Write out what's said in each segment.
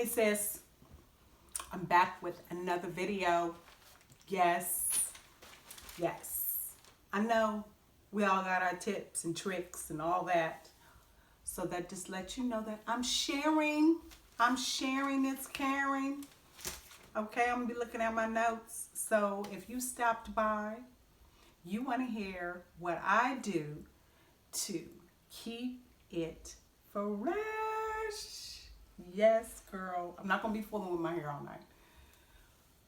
Hey sis, I'm back with another video. Yes, yes. I know we all got our tips and tricks and all that. So that just lets you know that I'm sharing. It's caring. Okay, I'm gonna be looking at my notes. So if you stopped by, you want to hear what I do to keep it fresh. Yes, girl. I'm not gonna be fooling with my hair all night.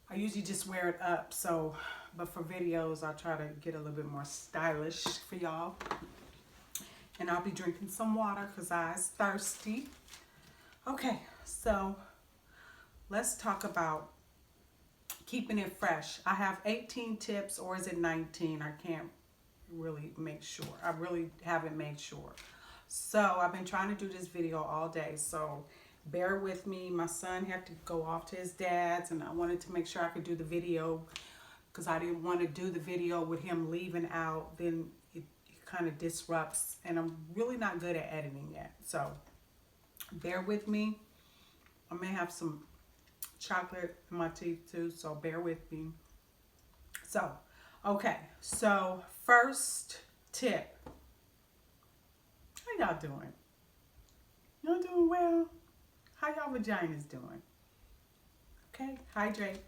I usually just wear it up, but for videos, I'll try to get a little bit more stylish for y'all. And I'll be drinking some water because I's thirsty. Okay, so let's talk about keeping it fresh. I have 18 tips, or is it 19? I can't really make sure. I really haven't made sure. So I've been trying to do this video all day, so bear with me. My son had to go off to his dad's, and I wanted to make sure I could do the video because I didn't want to do the video with him leaving out. Then it kind of disrupts, and I'm really not good at editing yet. So bear with me. I may have some chocolate in my teeth too, so bear with me. So, okay. So first tip. How y'all doing? Y'all doing well? How y'all vaginas doing? Okay, hydrate,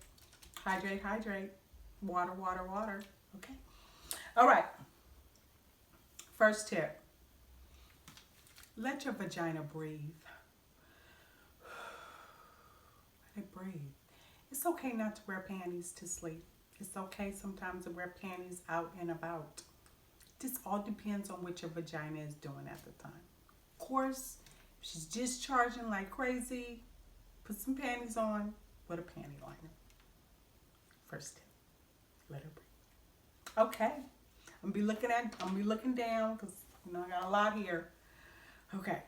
hydrate, hydrate. Water, water, water. Okay. All right. First tip. Let your vagina breathe. Let it breathe. It's okay not to wear panties to sleep. It's okay sometimes to wear panties out and about. This all depends on what your vagina is doing at the time. Of course, if she's discharging like crazy, put some panties on with a panty liner. First tip. Let her breathe. Okay. I'm gonna be looking down because I got a lot here. Okay.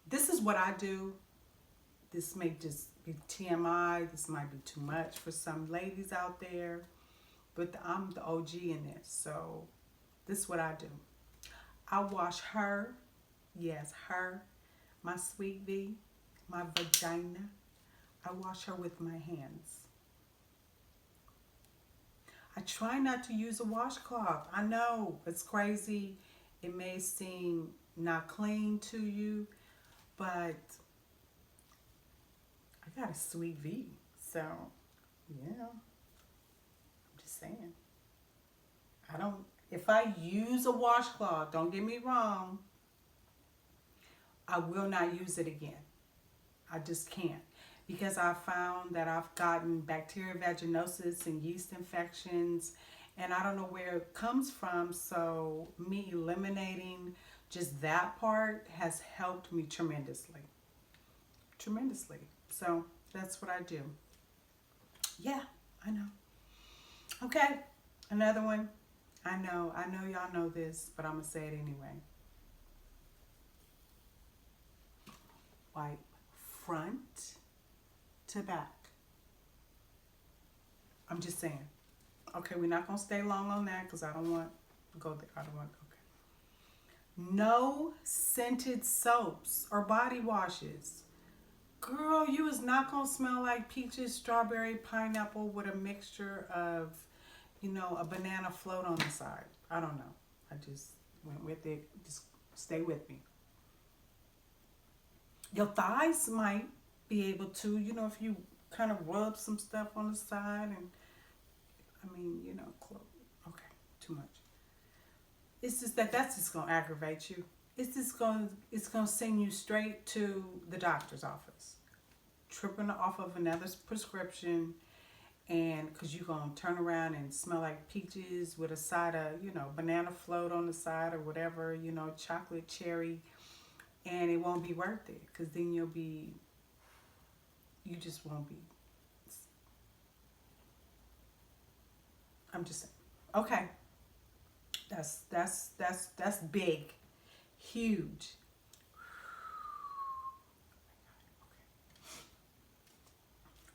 This is what I do. This may just be TMI. This might be too much for some ladies out there. But I'm the OG in this. So this is what I do. I wash her. Yes, her. My sweet V. My vagina. I wash her with my hands. I try not to use a washcloth. I know it's crazy. It may seem not clean to you, but I got a sweet V. So, yeah. I'm just saying. If I use a washcloth, don't get me wrong, I will not use it again. I just can't. Because I found that I've gotten bacteria vaginosis and yeast infections, and I don't know where it comes from. So me eliminating just that part has helped me tremendously. Tremendously. So that's what I do. Yeah, I know. Okay, another one. I know y'all know this, but I'm going to say it anyway. Wipe front to back. I'm just saying. Okay, we're not going to stay long on that because I don't want to go there. Okay. No scented soaps or body washes. Girl, you is not going to smell like peaches, strawberry, pineapple with a mixture of, a banana float on the side. I don't know. I just went with it. Just stay with me. Your thighs might be able to, if you kind of rub some stuff on the side and, okay, too much. It's just that's just going to aggravate you. It's going to send you straight to the doctor's office. Tripping off of another prescription, and because you're going to turn around and smell like peaches with a side of, banana float on the side or whatever, chocolate cherry, and it won't be worth it because then you just won't be. I'm just saying. Okay. That's big. Huge.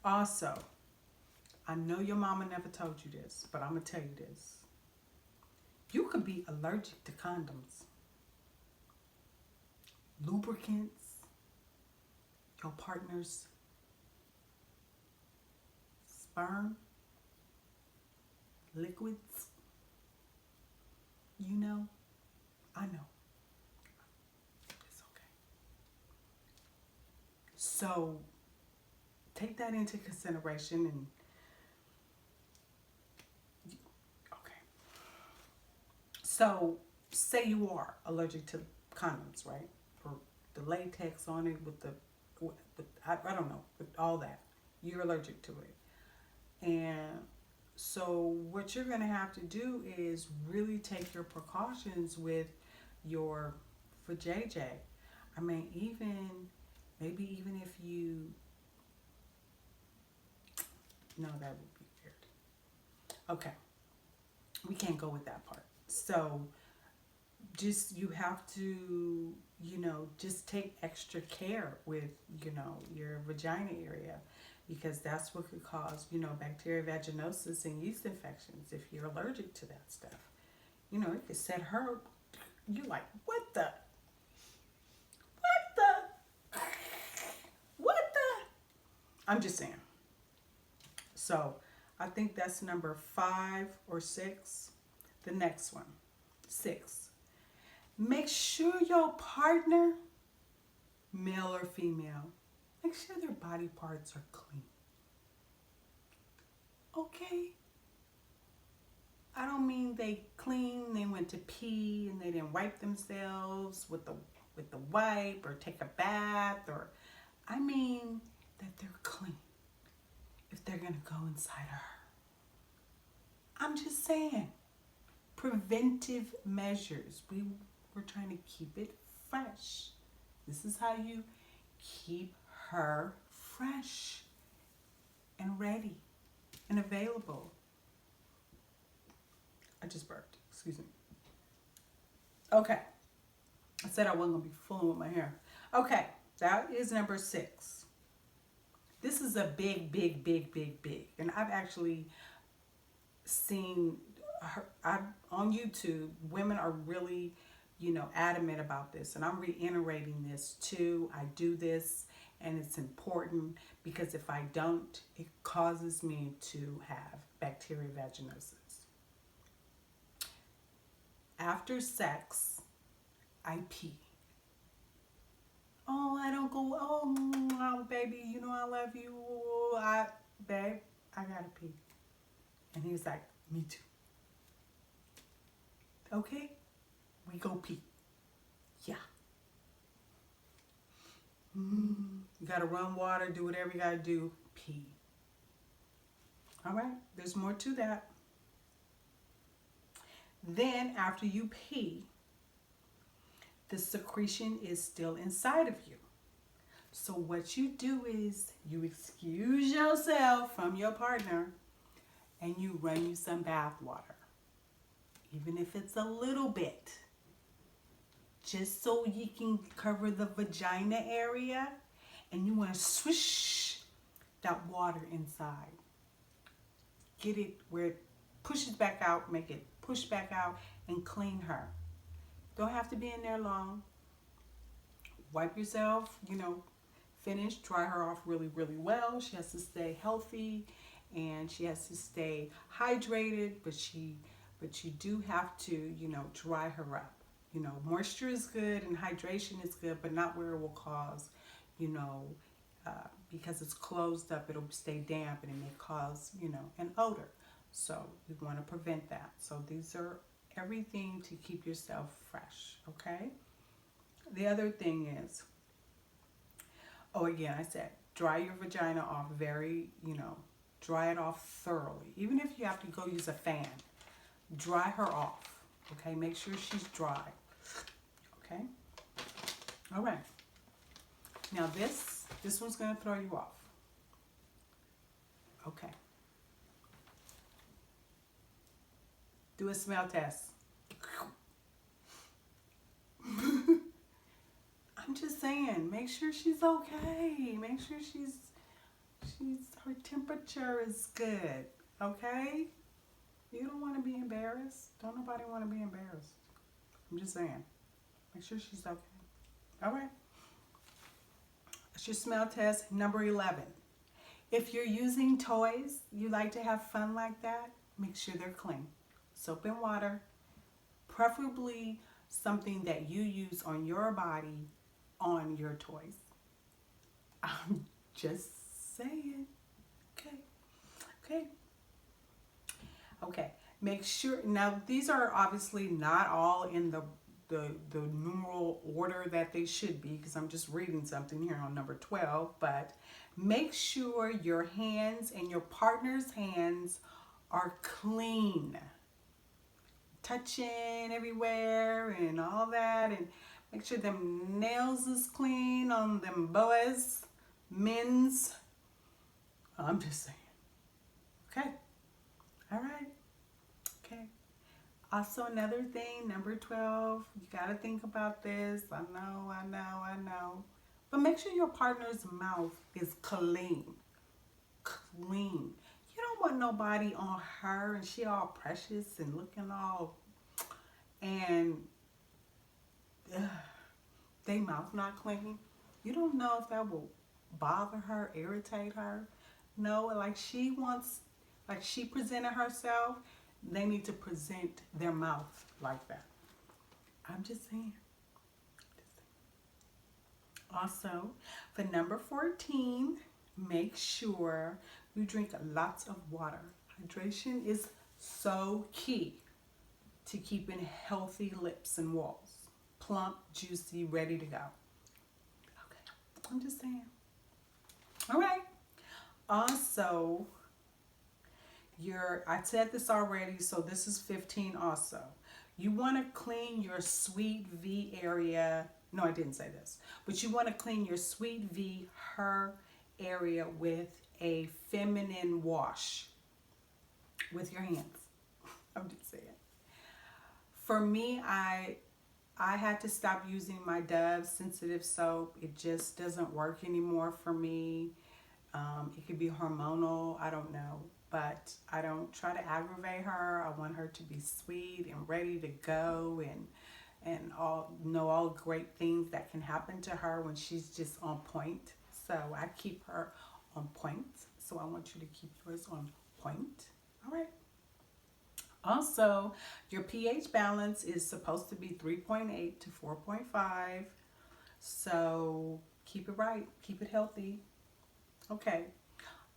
Also, I know your mama never told you this, but I'm going to tell you this. You could be allergic to condoms, lubricants, your partner's sperm, liquids. You know, I know. It's okay. So take that into consideration and okay. So say you are allergic to condoms, right? For the latex on it with the I don't know, with all that. You're allergic to it. And so what you're going to have to do is really take your precautions with your vajayjay. I mean, maybe even if you, no, that would be weird. Okay, we can't go with that part. So just, you have to, just take extra care with, your vagina area, because that's what could cause, bacteria vaginosis and yeast infections if you're allergic to that stuff. It could set her, you're like, what the? I'm just saying. So I think that's number 5 or 6. The next one, 6. Make sure your partner, male or female, make sure their body parts are clean. Okay? I don't mean they clean, they went to pee and they didn't wipe themselves with the wipe or take a bath, or I mean that they're clean if they're going to go inside her. I'm just saying, preventive measures. We're trying to keep it fresh. This is how you keep her fresh and ready and available. I just burped, excuse me. Okay, I said I wasn't going to be fooling with my hair. Okay, that is number 6. This is a big. And I've actually seen on YouTube, women are really, adamant about this. And I'm reiterating this too. I do this and it's important because if I don't, it causes me to have bacteria vaginosis. After sex, I pee. Oh, I don't go, oh, baby, I love you. Babe, I gotta pee. And he was like, me too. Okay, we go pee. Yeah. You gotta run water, do whatever you gotta do, pee. All right, there's more to that. Then after you pee, the secretion is still inside of you. So what you do is you excuse yourself from your partner and you run you some bath water. Even if it's a little bit. Just so you can cover the vagina area, and you want to swish that water inside. Get it where it pushes back out, make it push back out and clean her. Don't have to be in there long. Wipe yourself, finish, dry her off really well. She has to stay healthy and she has to stay hydrated, but you do have to, dry her up. Moisture is good and hydration is good, but not where it will cause, because it's closed up, it'll stay damp and it may cause, an odor. So we want to prevent that. So these are everything to keep yourself fresh, okay? The other thing is, again, I said, dry your vagina off very, dry it off thoroughly. Even if you have to go use a fan, dry her off, okay? Make sure she's dry, okay? All right. Now this one's going to throw you off. Okay. Do a smell test. I'm just saying, make sure she's okay. Make sure her temperature is good, okay? You don't want to be embarrassed. Don't nobody want to be embarrassed. I'm just saying, make sure she's okay. All right. That's your smell test. Number 11. If you're using toys, you like to have fun like that, make sure they're clean. Soap and water, preferably something that you use on your body, on your toys. I'm just saying. Okay. Okay. Okay. Make sure, now these are obviously not all in the numeral order that they should be, because I'm just reading something here on number 12, but make sure your hands and your partner's hands are clean. Touching everywhere and all that, and make sure them nails is clean on them boys, men's. I'm just saying. Okay. All right. Okay. Also, another thing, number 12, you got to think about this. I know. But make sure your partner's mouth is clean. Clean. You don't want nobody on her and she all precious and looking all, and they mouth not clean. You don't know if that will bother her, irritate her. No, like she wants, like she presented herself, they need to present their mouth like that. I'm just saying. Also, for number 14, make sure you drink lots of water. Hydration is so key to keeping healthy lips and walls. Plump, juicy, ready to go. Okay, I'm just saying. All right. Also, I said this already, so this is 15 also. You want to clean your sweet V area. No, I didn't say this. But you want to clean your sweet V, her area, with a feminine wash with your hands. I'm just saying. For me, I had to stop using my Dove sensitive soap. It just doesn't work anymore for me. It could be hormonal, I don't know. But I don't try to aggravate her. I want her to be sweet and ready to go, and all great things that can happen to her when she's just on point. So I keep her on point. So I want you to keep yours on point. All right. Also, your pH balance is supposed to be 3.8 to 4.5. So keep it right. Keep it healthy. Okay.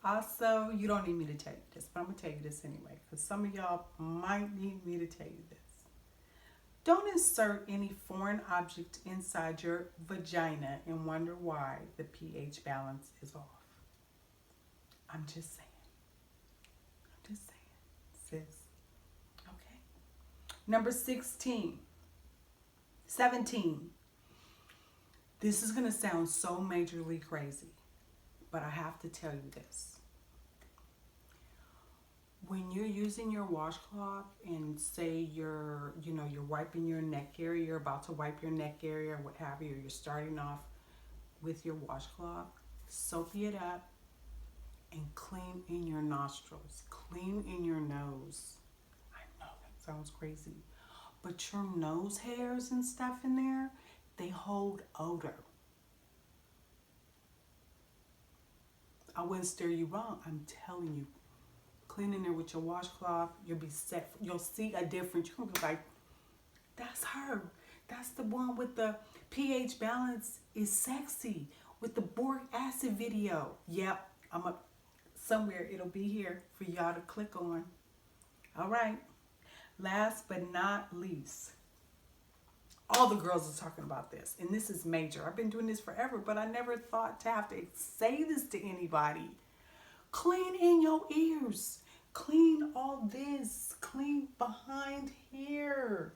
Also, you don't need me to tell you this, but I'm going to tell you this anyway, because some of y'all might need me to tell you this. Don't insert any foreign object inside your vagina and wonder why the pH balance is off. I'm just saying. Sis. Okay. Number 17. This is going to sound so majorly crazy, but I have to tell you this. When you're using your washcloth and say you're wiping your neck area, you're about to wipe your neck area or what have you, or you're starting off with your washcloth, soapy it up and clean in your nostrils, clean in your nose. I know that sounds crazy, but your nose hairs and stuff in there, they hold odor. I wouldn't steer you wrong. I'm telling you, clean in there with your washcloth, you'll be set. You'll see a difference. You're going to be like, that's her. That's the one with the pH balance is sexy with the boric acid video. Yep, I'm up somewhere. It'll be here for y'all to click on. All right. Last but not least, all the girls are talking about this, and this is major. I've been doing this forever, but I never thought to have to say this to anybody. Clean in your ears. Clean all this. Clean behind here.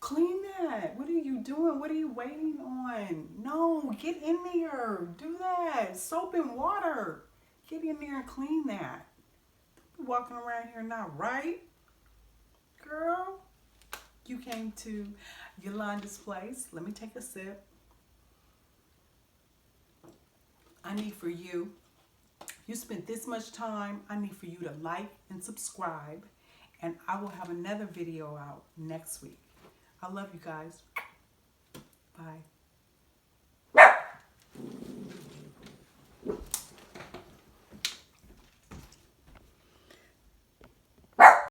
Clean that. What are you doing? What are you waiting on? No, get in there. Do that. Soap and water. Get in there and clean that. Don't be walking around here not right. Girl, you came to Yolanda's place. Let me take a sip. I need for you, you spent this much time, I need for you to like and subscribe, and I will have another video out next week. I love you guys. Bye.